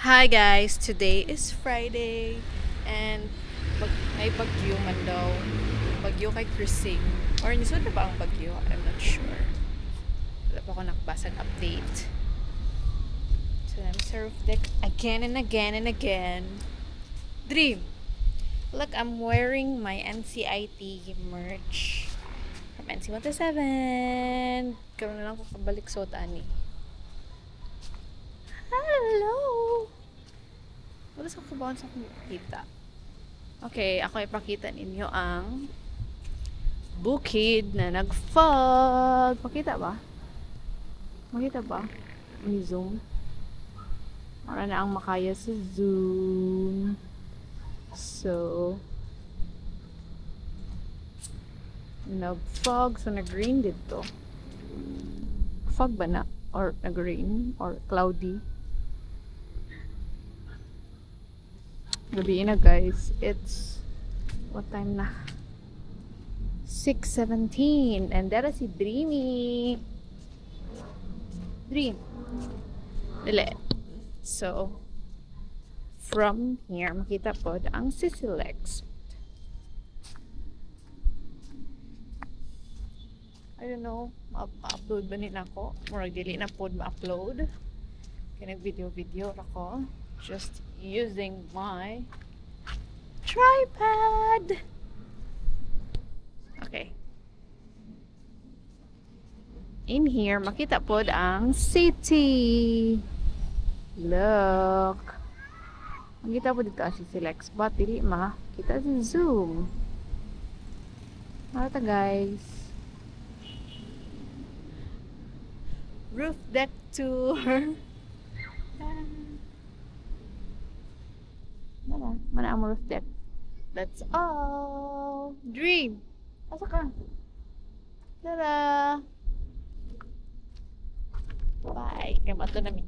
Hi guys, today is Friday and may bagyo man daw. Bagyo kay Crising. Or nisod na ba ang bagyo? I'm not sure. Wala pa ako nakabasag update. So I'm sa roof deck again and again and again. Dream! Look, I'm wearing my NCIT merch from NC127. Karoon na lang ko kabalik suot ani. Hello! Wala sa kubaon sa kita. Okay, ako ipakita ninyo ang bukid na nag-fog. Makita ba? Makita ba? Ni-zoom. Para na ang makaya sa zoom. So, nag-fog. So, nag-green dito. Fog ba na? Or nag-rain? Or cloudy? Gabi na guys. It's what time na? 6:17 and that is si Dreamy. Dream. Dili. So from here makita po ang Sisilex. I don't know, ma-upload ba nila ako? Murag dili na po ma-upload. Kaya nag-video ako. Just using my tripod. Okay. In here, makita po ang city. Look. Makita po dito ang Sisilex. But, dili makita sa zoom. Mata guys. Roof deck tour. Mana ang roof deck. That's all. Dream. Asa ka? Tada! Bye. Kaya mato namin.